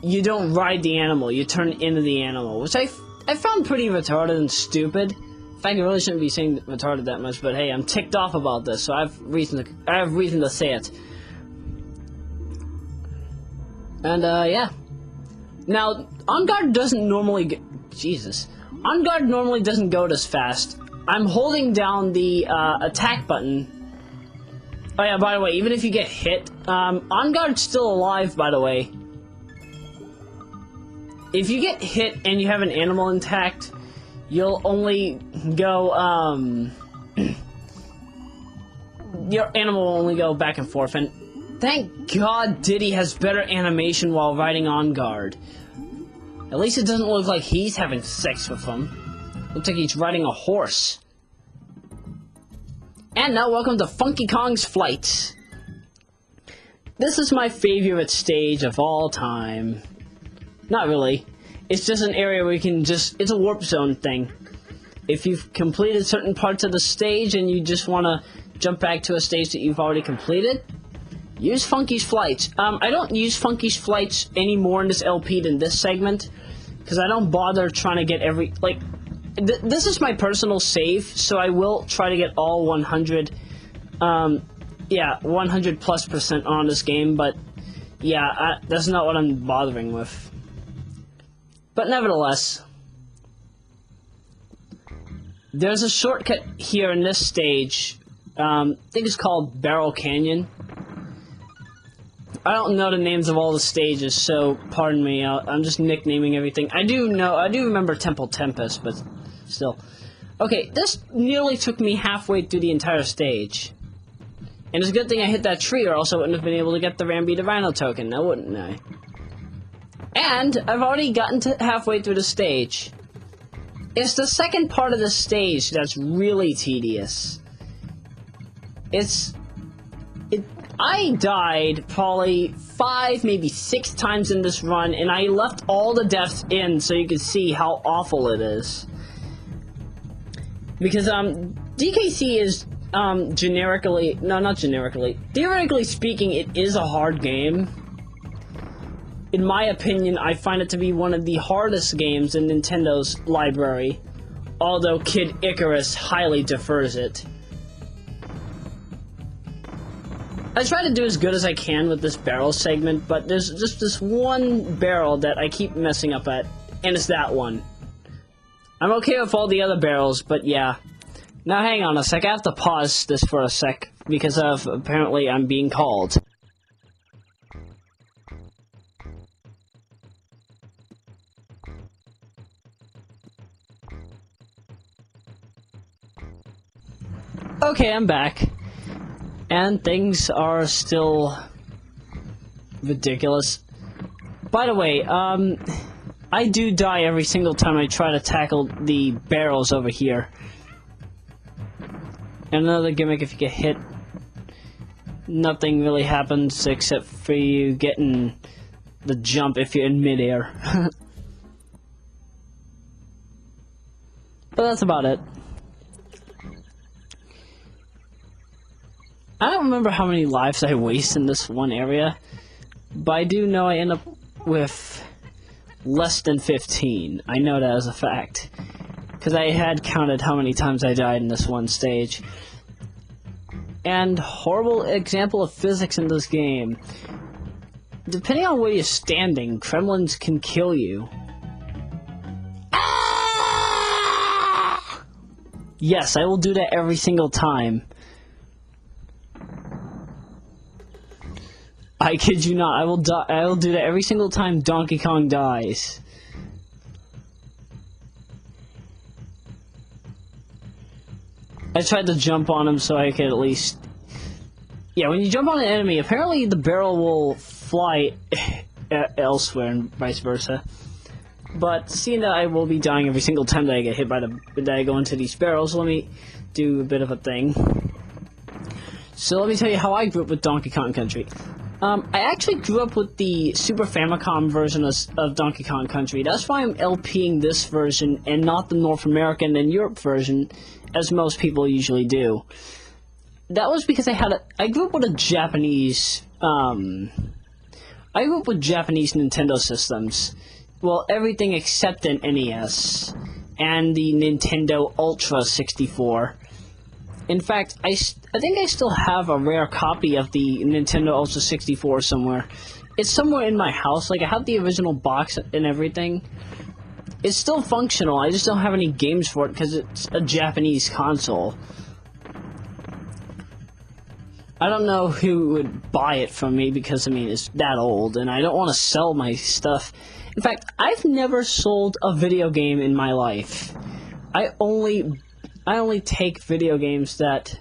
you don't ride the animal, you turn into the animal, which I found pretty retarded and stupid. In fact, I really shouldn't be saying retarded that much, but hey, I'm ticked off about this, so I have reason to say it. And yeah. Now, On Guard doesn't normally On Guard normally doesn't go this fast. I'm holding down the attack button. Oh yeah, by the way, even if you get hit, On Guard's still alive, by the way. If you get hit and you have an animal intact, you'll only go, your animal will only go back and forth, and thank God Diddy has better animation while riding On Guard. At least it doesn't look like he's having sex with him. Looks like he's riding a horse. And now welcome to Funky Kong's Flight. This is my favorite stage of all time. Not really. It's just an area where you can just... It's a warp zone thing. If you've completed certain parts of the stage and you just want to jump back to a stage that you've already completed, use Funky's Flights. I don't use Funky's Flights any more in this LP than this segment, because I don't bother trying to get every... Like, this is my personal save, so I will try to get all 100... yeah, 100+% on this game, but... Yeah, that's not what I'm bothering with. But nevertheless, there's a shortcut here in this stage. I think it's called Barrel Canyon. I don't know the names of all the stages, so pardon me. I'm just nicknaming everything. I do remember Temple Tempest, but still. Okay, this nearly took me halfway through the entire stage. And it's a good thing I hit that tree, or else I wouldn't have been able to get the Rambi the Rhino token, now wouldn't I? And I've already gotten to halfway through the stage. It's the second part of the stage that's really tedious. I died probably 5, maybe 6 times in this run, and I left all the deaths in so you can see how awful it is. Because, DKC is, theoretically speaking, it is a hard game. In my opinion, I find it to be one of the hardest games in Nintendo's library, although Kid Icarus highly defers it. I try to do as good as I can with this barrel segment, but there's just this one barrel that I keep messing up at, and it's that one. I'm okay with all the other barrels, but yeah. Now hang on a sec, I have to pause this for a sec, because of, apparently, I'm being called. Okay, I'm back. And things are still ridiculous. By the way, I do die every single time I try to tackle the barrels over here. And another gimmick, if you get hit, nothing really happens except for you getting the jump if you're in midair. But that's about it. I don't remember how many lives I waste in this one area, but I do know I end up with less than 15. I know that as a fact, because I had counted how many times I died in this one stage. And horrible example of physics in this game. Depending on where you're standing, Kremlins can kill you. Ah! Yes, I will do that every single time. I kid you not, I will do that every single time Donkey Kong dies. I tried to jump on him so I could at least... Yeah, when you jump on an enemy, apparently the barrel will fly elsewhere and vice versa. But seeing that I will be dying every single time that I get hit by that I go into these barrels, let me do a bit of a thing. So let me tell you how I grew up with Donkey Kong Country. I actually grew up with the Super Famicom version of Donkey Kong Country. That's why I'm LPing this version and not the North American and Europe version, as most people usually do. That was because I grew up with a Japanese I grew up with Japanese Nintendo systems. Well, everything except an NES and the Nintendo Ultra 64. In fact, I think I still have a rare copy of the Nintendo Ultra 64 somewhere. It's somewhere in my house. Like, I have the original box and everything. It's still functional. I just don't have any games for it because it's a Japanese console. I don't know who would buy it from me because, I mean, it's that old, and I don't want to sell my stuff. In fact, I've never sold a video game in my life. I only take video games that...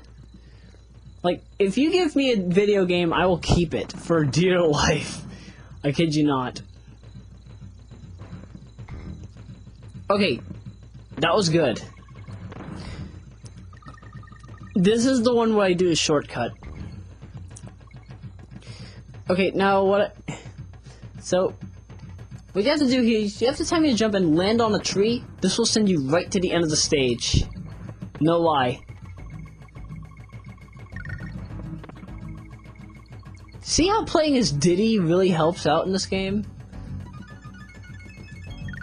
Like, if you give me a video game, I will keep it for dear life. I kid you not. Okay, that was good. This is the one where I do a shortcut. Okay, now so, what you have to do here is you have to time your jump and land on a tree. This will send you right to the end of the stage. No lie. See how playing as Diddy really helps out in this game?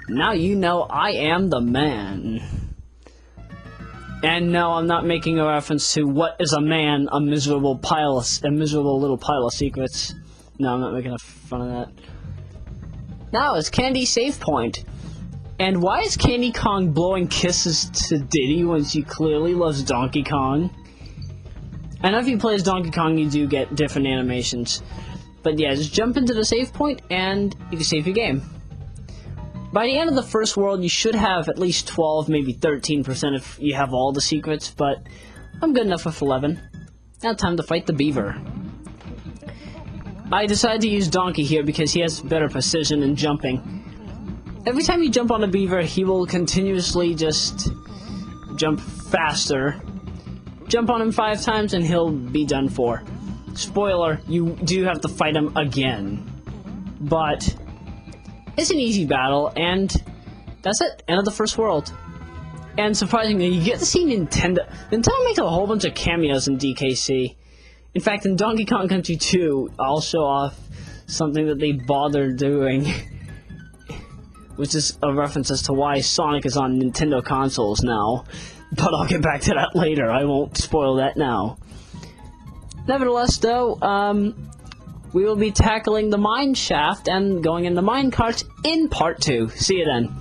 Now you know I am the man. And no, I'm not making a reference to what is a man, a miserable little pile of secrets. No, I'm not making fun of that. Now it's Candy Save Point. And why is Candy Kong blowing kisses to Diddy when she clearly loves Donkey Kong? I know if you play as Donkey Kong, you do get different animations. But yeah, just jump into the save point and you can save your game. By the end of the first world, you should have at least 12, maybe 13% if you have all the secrets, but I'm good enough with 11. Now time to fight the beaver. I decided to use Donkey here because he has better precision in jumping. Every time you jump on a beaver, he will continuously just jump faster. Jump on him 5 times and he'll be done for. Spoiler, you do have to fight him again. But it's an easy battle, and that's it. End of the first world. And surprisingly, you get to see Nintendo. Nintendo makes a whole bunch of cameos in DKC. In fact, in Donkey Kong Country 2, I'll show off something that they bothered doing. Which is a reference as to why Sonic is on Nintendo consoles now. But I'll get back to that later. I won't spoil that now. Nevertheless, though, we will be tackling the mine shaft and going into mine carts in part 2. See you then.